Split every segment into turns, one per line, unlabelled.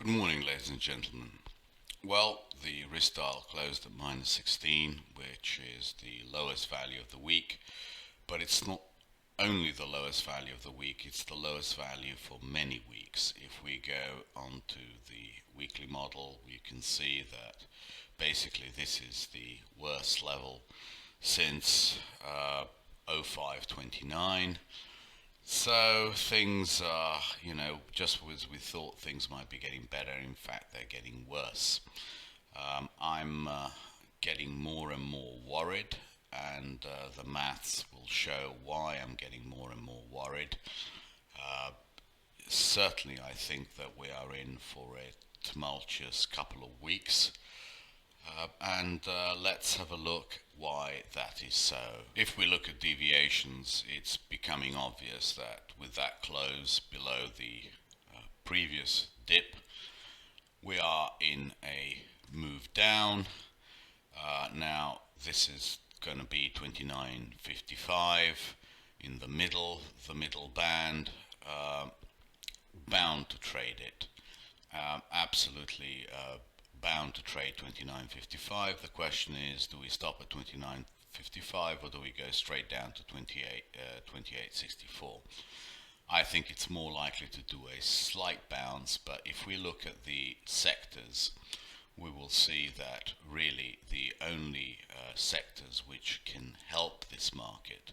Good morning, ladies and gentlemen. Well, the Ristal closed at minus 16, which is the lowest value of the week, but it's not only the lowest value of the week, it's the lowest value for many weeks. If we go onto the weekly model, you can see that basically this is the worst level since 0529. So things are, just as we thought things might be getting better, in fact, they're getting worse. I'm getting more and more worried, and the maths will show why I'm getting more and more worried. Uh, Certainly, I think that we are in for a tumultuous couple of weeks. And let's have a look why that is so. If we look at deviations, it's becoming obvious that with that close below the previous dip, we are in a move down. Now, this is going to be 29.55 in the middle band, bound to trade it. Absolutely bound to trade 29.55. The question is, do we stop at 29.55 or do we go straight down to 28.64? I think it's more likely to do a slight bounce, but if we look at the sectors, we will see that really the only sectors which can help this market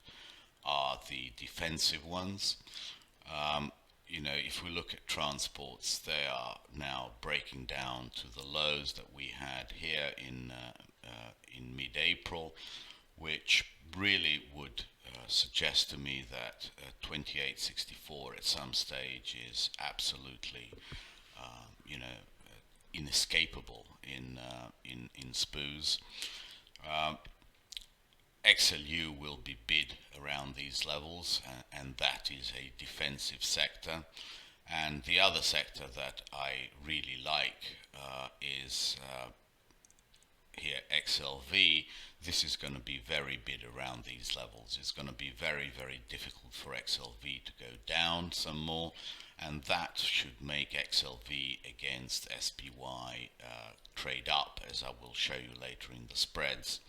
are the defensive ones. If we look at transports, they are now breaking down to the lows that we had here in mid-April, which really would suggest to me that 28.64 at some stage is absolutely, inescapable in SPOOs. XLU will be bid around these levels, and that is a defensive sector. And the other sector that I really like is here XLV. This is going to be very bid around these levels. It's going to be very, very difficult for XLV to go down some more, and that should make XLV against SPY trade up, as I will show you later in the spreads.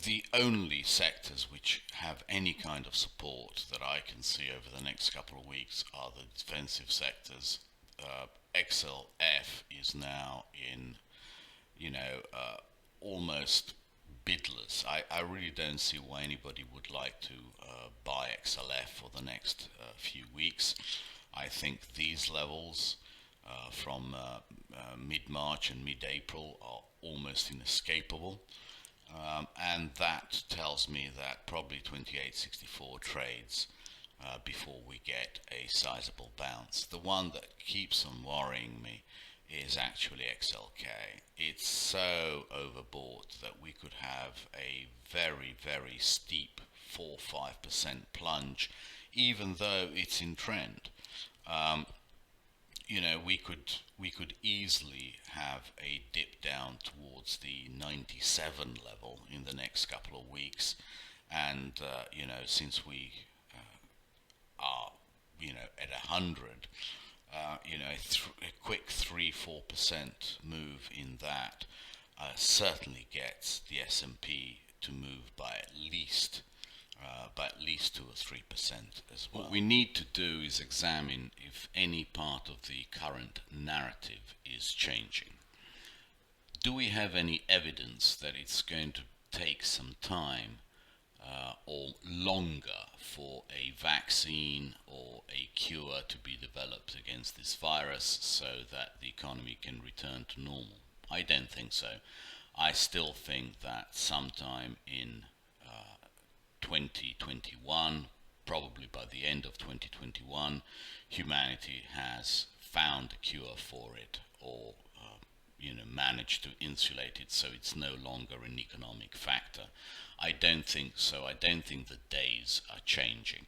The only sectors which have any kind of support that I can see over the next couple of weeks are the defensive sectors. XLF is now in, almost bidless. I really don't see why anybody would like to buy XLF for the next few weeks. I think these levels from mid-March and mid-April are almost inescapable. And that tells me that probably 28.64 trades before we get a sizable bounce. The one that keeps on worrying me is actually XLK. It's so overbought that we could have a very, very steep 4-5% plunge, even though it's in trend. We could easily have a dip down towards the 97 level in the next couple of weeks, and since we are at 100, a quick 3-4% move in that certainly gets the S&P to move by at least 2 or 3% as well. What we need to do is examine if any part of the current narrative is changing. Do we have any evidence that it's going to take some time or longer for a vaccine or a cure to be developed against this virus so that the economy can return to normal? I don't think so. I still think that sometime in 2021, probably by the end of 2021, humanity has found a cure for it, or managed to insulate it so it's no longer an economic factor. I don't think so. I don't think the days are changing.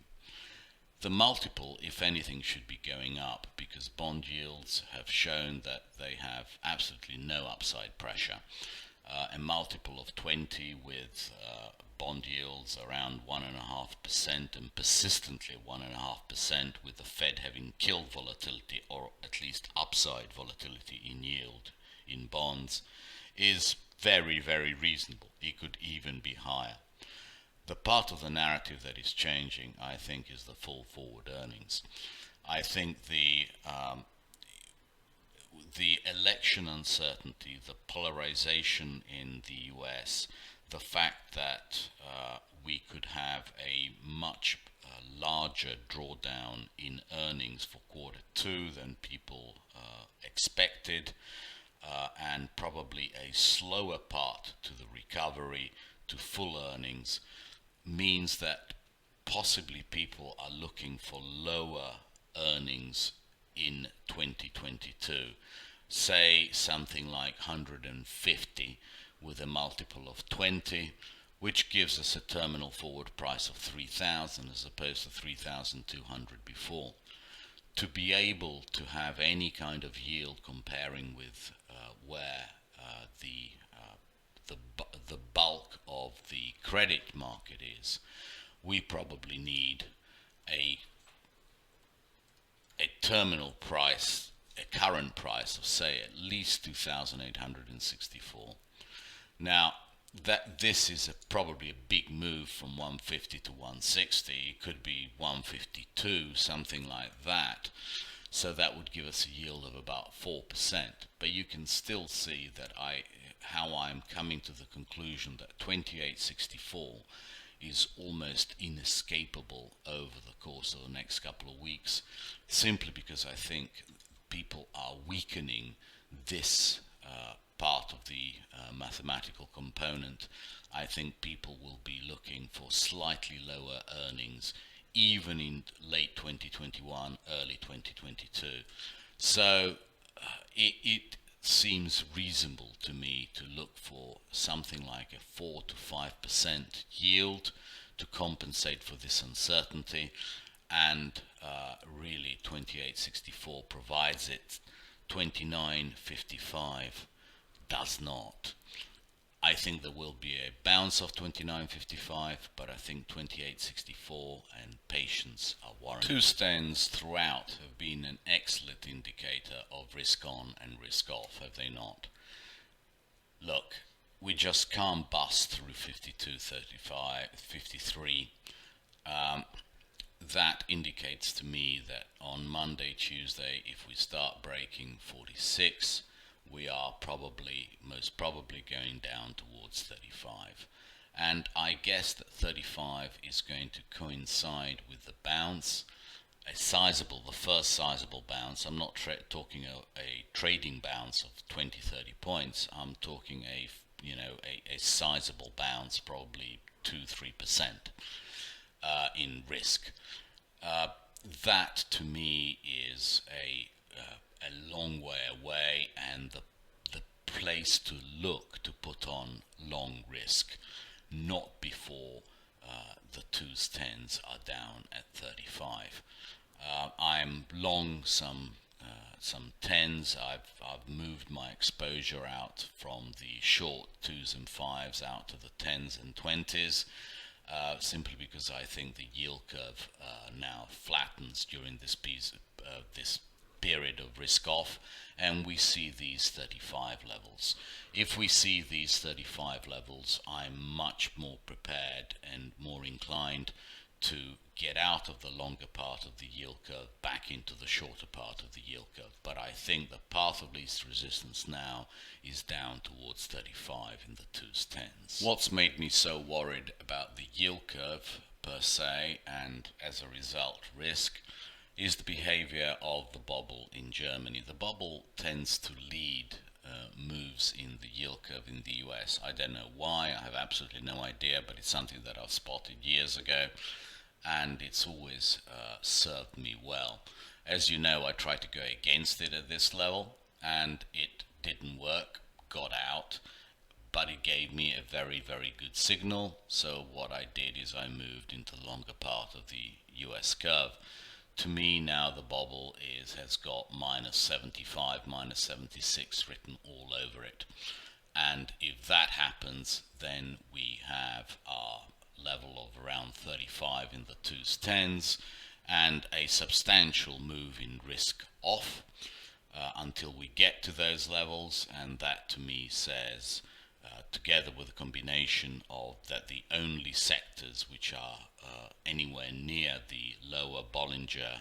The multiple, if anything, should be going up because bond yields have shown that they have absolutely no upside pressure. a multiple of 20 with bond yields around 1.5% and persistently 1.5%, with the Fed having killed volatility, or at least upside volatility in yield in bonds, is very, very reasonable. It could even be higher. The part of the narrative that is changing, I think, is the full forward earnings. I think the election uncertainty, the polarization in the US, the fact that we could have a much larger drawdown in earnings for quarter two than people expected, and probably a slower path to the recovery to full earnings, means that possibly people are looking for lower earnings in 2022. Say something like 150 with a multiple of 20, which gives us a terminal forward price of 3,000 as opposed to 3,200 before. To be able to have any kind of yield comparing with where the bulk of the credit market is, we probably need a terminal price, a current price of, say, at least 2,864. Now, that this is probably a big move from 150 to 160. It could be 152, something like that. So that would give us a yield of about 4%. But you can still see that how I'm coming to the conclusion that 2864 is almost inescapable over the course of the next couple of weeks, simply because I think people are weakening this part of the mathematical component. I think people will be looking for slightly lower earnings even in late 2021, early 2022. So it seems reasonable to me to look for something like a 4 to 5% yield to compensate for this uncertainty, and really 2864 provides it. 2955 does not. I think there will be a bounce of 2955, but I think 2864 and patience are warranted. Two stands throughout have been an excellent indicator of risk on and risk off, have they not? Look, we just can't bust through 52.35, 53. That indicates to me that on Monday, Tuesday, if we start breaking 46, we are most probably going down towards 35. And I guess that 35 is going to coincide with the bounce, the first sizable bounce. I'm not talking a trading bounce of 20-30 points. I'm talking a sizable bounce, probably 2-3% in risk. That to me is a long way away, and the place to look to put on long risk, not before the 2s10s are down at 35. I'm long some 10s. I've moved my exposure out from the short 2s and 5s out to the 10s and 20s. Simply because I think the yield curve now flattens during this period of risk off, and we see these 35 levels. If we see these 35 levels, I'm much more prepared and more inclined to get out of the longer part of the yield curve back into the shorter part of the yield curve. But I think the path of least resistance now is down towards 35 in the 2s10s. What's made me so worried about the yield curve per se, and as a result risk, is the behavior of the bubble in Germany. The bubble tends to lead moves in the yield curve in the US. I don't know why, I have absolutely no idea, but it's something that I've spotted years ago, and it's always served me well. As you know, I tried to go against it at this level, and it didn't work, got out, but it gave me a very, very good signal. So what I did is I moved into the longer part of the US curve. To me now the bubble has got -75, -76 written all over it. And if that happens, then we have our level of around 35 in the 2s, 10s, and a substantial move in risk off until we get to those levels. And that to me says, together with a combination of that, the only sectors which are anywhere near the lower Bollinger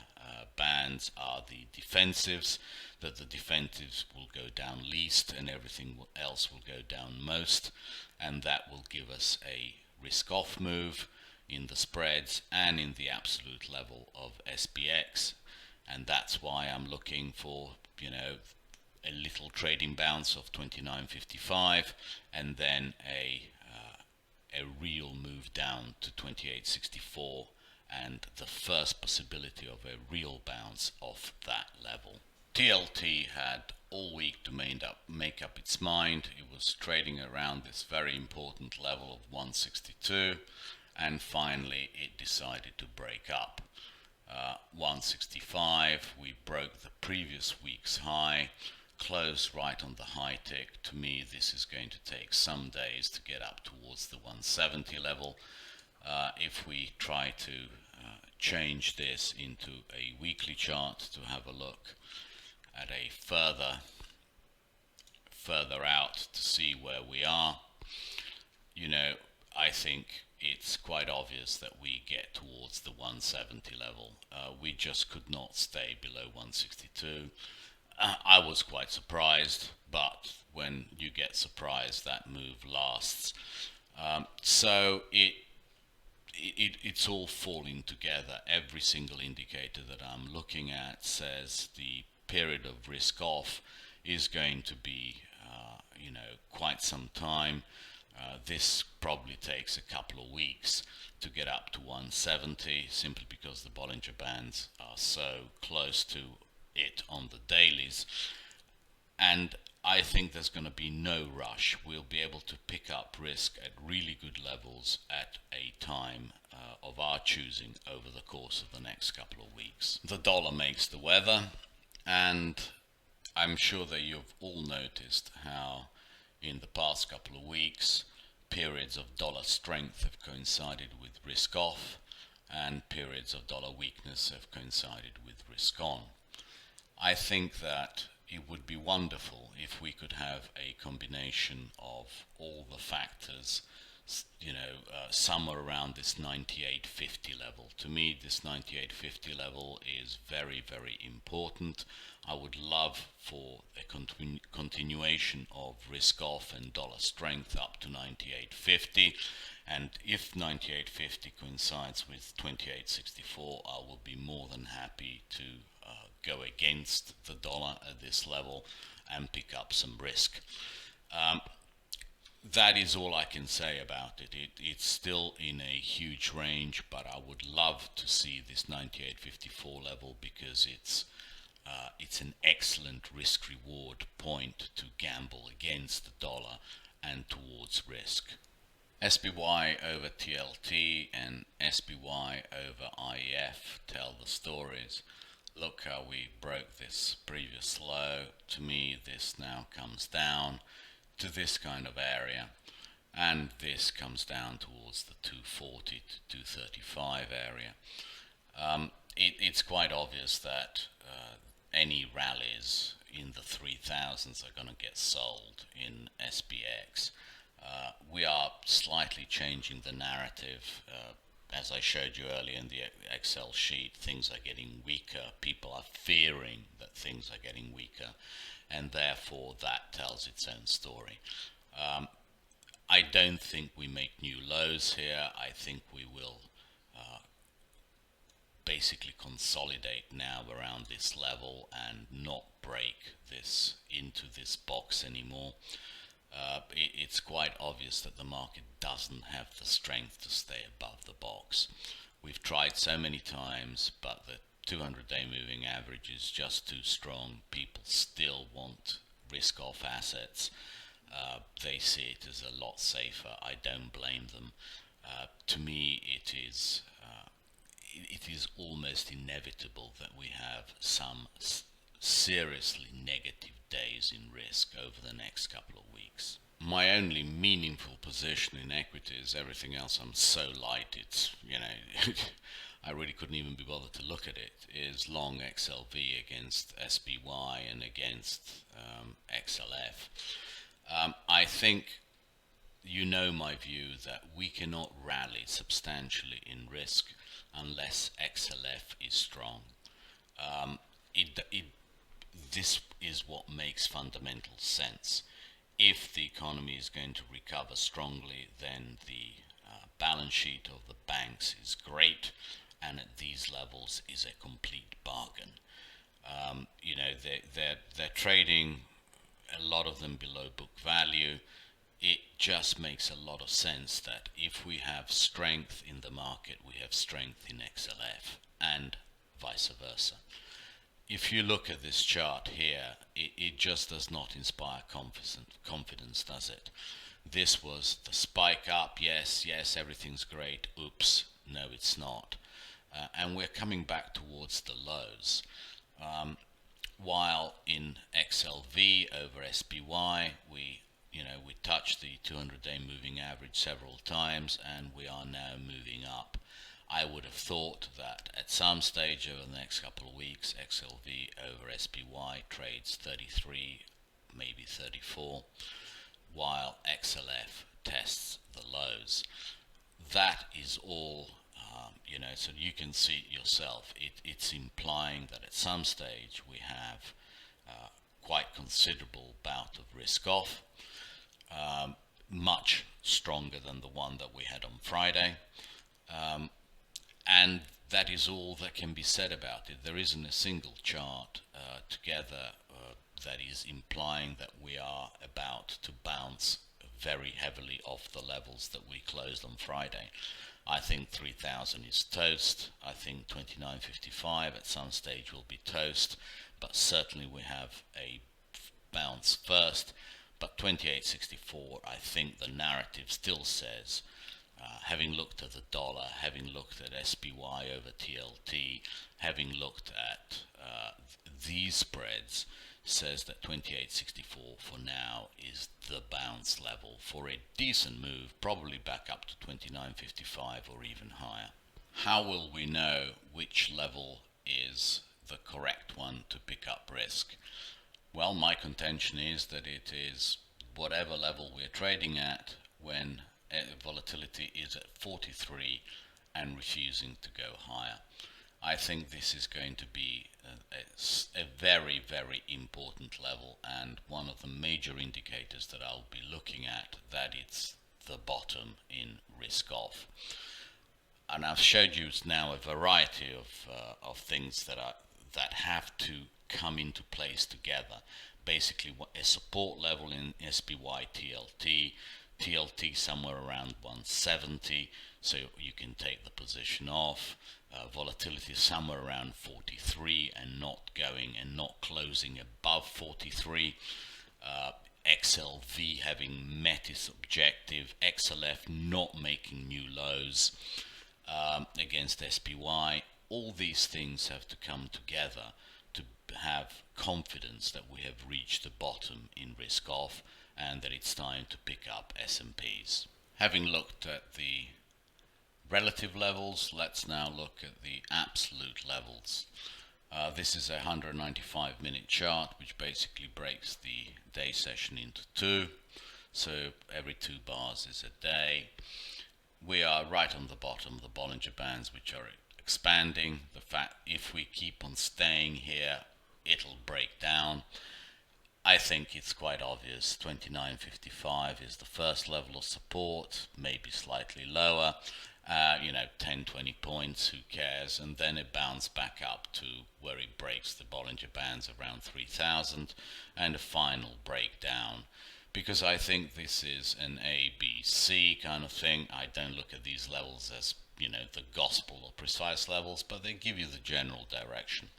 bands are the defensives, that the defensives will go down least and everything else will go down most, and that will give us a risk off move in the spreads and in the absolute level of SPX. And that's why I'm looking for, a little trading bounce of 29.55 and then a real move down to 28.64 and the first possibility of a real bounce off that level. TLT had all week to make up its mind. It was trading around this very important level of 162, and finally it decided to break up. 165, we broke the previous week's high, closed right on the high tick. To me, this is going to take some days to get up towards the 170 level. If we try to change this into a weekly chart to have a look at a further out to see where we are, I think it's quite obvious that we get towards the 170 level. We just could not stay below 162. I was quite surprised, but when you get surprised, that move lasts. So it's all falling together. Every single indicator that I'm looking at says the period of risk off is going to be, quite some time. This probably takes a couple of weeks to get up to 170, simply because the Bollinger Bands are so close to it on the dailies. And I think there's going to be no rush. We'll be able to pick up risk at really good levels at a time of our choosing over the course of the next couple of weeks. The dollar makes the weather, and I'm sure that you've all noticed how in the past couple of weeks periods of dollar strength have coincided with risk off, and periods of dollar weakness have coincided with risk on. I think that it would be wonderful if we could have a combination of all the factors, somewhere around this 98.50 level. To me, this 98.50 level is very, very important. I would love for a continuation of risk off and dollar strength up to 98.50. And if 98.50 coincides with 28.64, I will be more than happy to go against the dollar at this level and pick up some risk. That is all I can say about it. It's still in a huge range, but I would love to see this 98.54 level, because it's an excellent risk reward point to gamble against the dollar and towards risk. SPY over TLT and SPY over IEF tell the stories. Look how we broke this previous low. To me, this now comes down to this kind of area, and this comes down towards the 240 to 235 area. It's quite obvious that any rallies in the 3000s are going to get sold in SPX. We are slightly changing the narrative. As I showed you earlier in the Excel sheet, things are getting weaker. People are fearing that things are getting weaker, and therefore that tells its own story. I don't think we make new lows here. I think we will basically consolidate now around this level and not break this into this box anymore. It's quite obvious that the market doesn't have the strength to stay above the box. We've tried so many times, but the 200-day moving average is just too strong. People still want risk-off assets. They see it as a lot safer. I don't blame them. To me, it is almost inevitable that we have some seriously negative days in risk over the next couple of weeks. my only meaningful position in equities, everything else I'm so light, it's, I really couldn't even be bothered to look at it, is long XLV against SPY and against XLF. I think you know my view that we cannot rally substantially in risk unless XLF is strong. This is what makes fundamental sense. If the economy is going to recover strongly, then the balance sheet of the banks is great, and at these levels is a complete bargain. They're trading, a lot of them below book value. It just makes a lot of sense that if we have strength in the market, we have strength in XLF, and vice versa. If you look at this chart here, it just does not inspire confidence, does it? This was the spike up, yes, everything's great, oops, no it's not. And we're coming back towards the lows. While in XLV over SPY, we touched the 200-day moving average several times, and we are now moving up. I would have thought that at some stage over the next couple of weeks, XLV over SPY trades 33, maybe 34, while XLF tests the lows. That is all, so you can see it yourself. It's implying that at some stage we have quite considerable bout of risk off, much stronger than the one that we had on Friday. And that is all that can be said about it. There isn't a single chart together that is implying that we are about to bounce very heavily off the levels that we closed on Friday. I think 3,000 is toast. I think 29.55 at some stage will be toast, but certainly we have a bounce first. But 28.64, I think the narrative still says, having looked at the dollar, having looked at SPY over TLT, having looked at these spreads, says that 28.64 for now is the bounce level for a decent move, probably back up to 29.55 or even higher. How will we know which level is the correct one to pick up risk? Well, my contention is that it is whatever level we're trading at when volatility is at 43 and refusing to go higher. I think this is going to be a very, very important level, and one of the major indicators that I'll be looking at that it's the bottom in risk off. And I've showed you now a variety of things that have to come into place together. Basically, a support level in SPY TLT somewhere around 170, so you can take the position off. Volatility somewhere around 43 and not going and not closing above 43. XLV having met its objective, XLF not making new lows against SPY. All these things have to come together to have confidence that we have reached the bottom in risk off and that it's time to pick up S&Ps. Having looked at the relative levels, let's now look at the absolute levels. This is a 195-minute chart which basically breaks the day session into two, so every 2 bars is a day. We are right on the bottom, the Bollinger Bands, which are expanding. The fact if we keep on staying here, it'll break down. I think it's quite obvious 29.55 is the first level of support, maybe slightly lower, 10-20 points, who cares, and then it bounces back up to where it breaks the Bollinger Bands around 3,000 and a final breakdown. Because I think this is an A, B, C kind of thing. I don't look at these levels as, the gospel or precise levels, but they give you the general direction.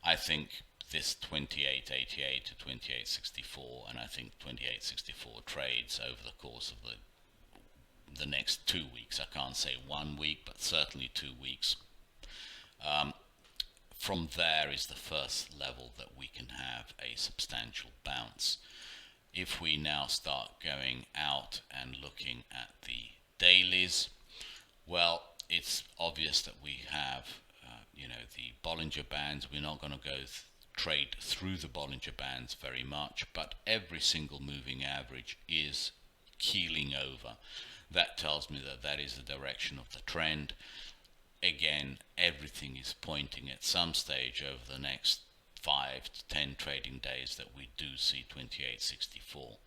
I think this 28.88 to 28.64, and I think 28.64 trades over the course of the next 2 weeks. I can't say 1 week, but certainly 2 weeks. From there is the first level that we can have a substantial bounce. If we now start going out and looking at the dailies, well, it's obvious that we have, the Bollinger Bands. We're not going to go trade through the Bollinger Bands very much, but every single moving average is keeling over. That tells me that that is the direction of the trend. Again, everything is pointing at some stage over the next 5 to 10 trading days that we do see 28.64.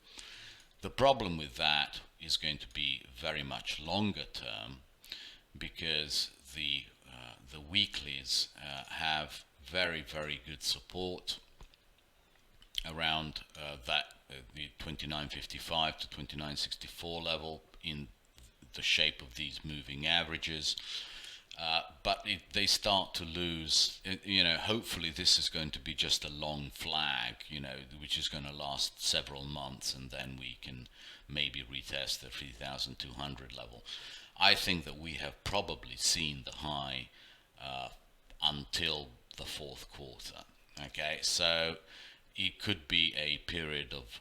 The problem with that is going to be very much longer term, because the weeklies have very, very good support around the 29.55 to 29.64 level in the shape of these moving averages. But they start to lose, hopefully this is going to be just a long flag, which is going to last several months, and then we can maybe retest the 3,200 level. I think that we have probably seen the high until the fourth quarter. Okay, so it could be a period of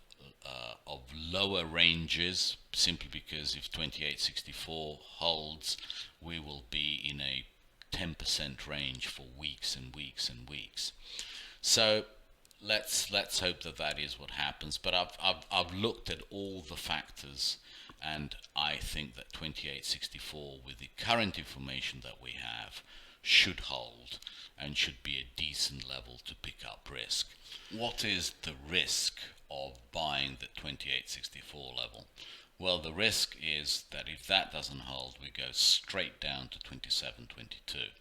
lower ranges, simply because if 28.64 holds, we will be in a 10% range for weeks and weeks and weeks. So let's hope that that is what happens. But I've looked at all the factors, and I think that 28.64, with the current information that we have, should hold and should be a decent level to pick up risk. What is the risk of buying the 28.64 level? Well, the risk is that if that doesn't hold, we go straight down to 27.22.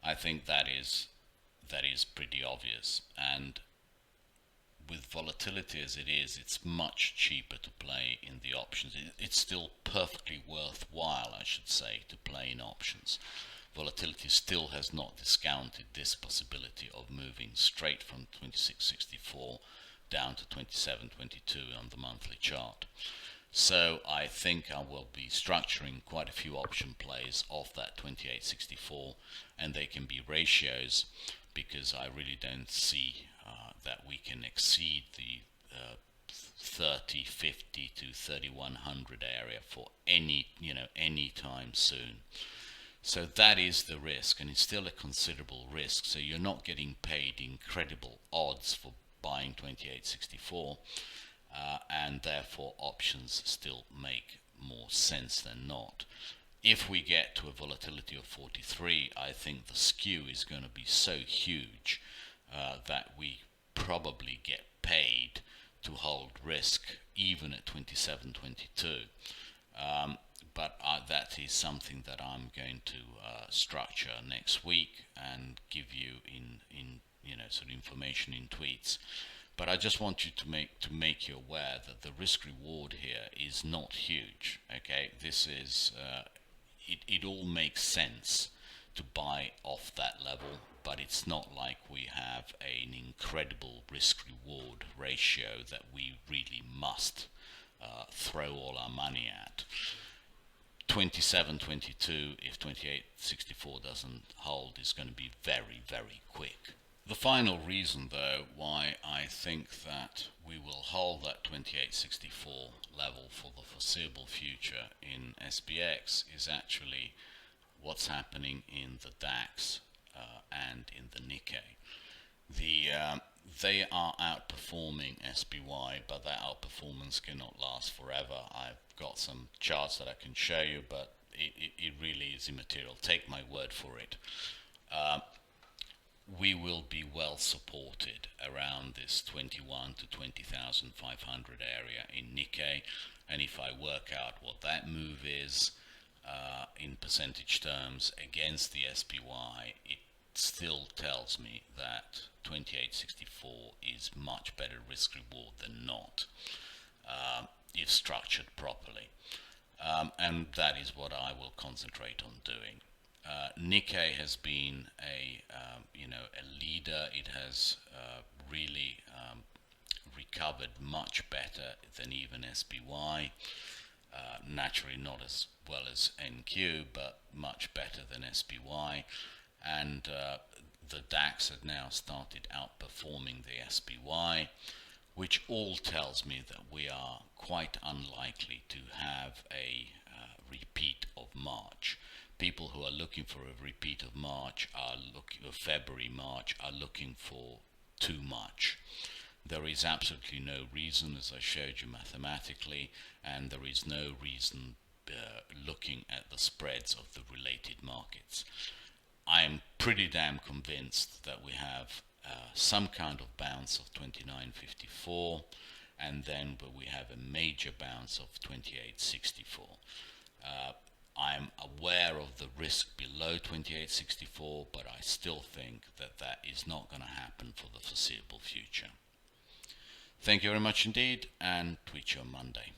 I think that is pretty obvious, and with volatility as it is, it's much cheaper to play in the options. It's still perfectly worthwhile, I should say, to play in options. Volatility still has not discounted this possibility of moving straight from 26.64 down to 27.22 on the monthly chart. So I think I will be structuring quite a few option plays off that 28.64, and they can be ratios, because I really don't see that we can exceed the 3050 to 3100 area for any time soon. So that is the risk, and it's still a considerable risk. So you're not getting paid incredible odds for buying 28.64, and therefore options still make more sense than not. If we get to a volatility of 43, I think the skew is going to be so huge that we probably get paid to hold risk even at 27.22. But that is something that I'm going to structure next week and give you in sort of information in tweets. But I just want you to make you aware that the risk reward here is not huge. Okay, this is it all makes sense to buy off that level, but it's not like we have an incredible risk reward ratio that we really must throw all our money at. 27.22, if 28.64 doesn't hold, is going to be very, very quick. The final reason, though, why I think that we will hold that 28.64 level for the foreseeable future in SPX is actually what's happening in the DAX and in the Nikkei. They are outperforming SPY, but that outperformance cannot last forever. I've got some charts that I can show you, but it really is immaterial. Take my word for it. We will be well supported around this 21 to 20,500 area in Nikkei, and if I work out what that move is in percentage terms against the SPY, it still tells me that 28.64 is much better risk reward than not, if structured properly, and that is what I will concentrate on doing. Nikkei has been a leader. It has really recovered much better than even SPY. Naturally not as well as NQ, but much better than SPY. And the DAX has now started outperforming the SPY. which all tells me that we are quite unlikely to have a repeat of March. People who are looking for a repeat of March are looking, of February, March, are looking for too much. There is absolutely no reason, as I showed you mathematically, and there is no reason looking at the spreads of the related markets. I'm pretty damn convinced that we have some kind of bounce of 29.54, and then we have a major bounce of 28.64. I'm aware of the risk below 28.64, but I still think that that is not going to happen for the foreseeable future. Thank you very much indeed, and tweet you on Monday.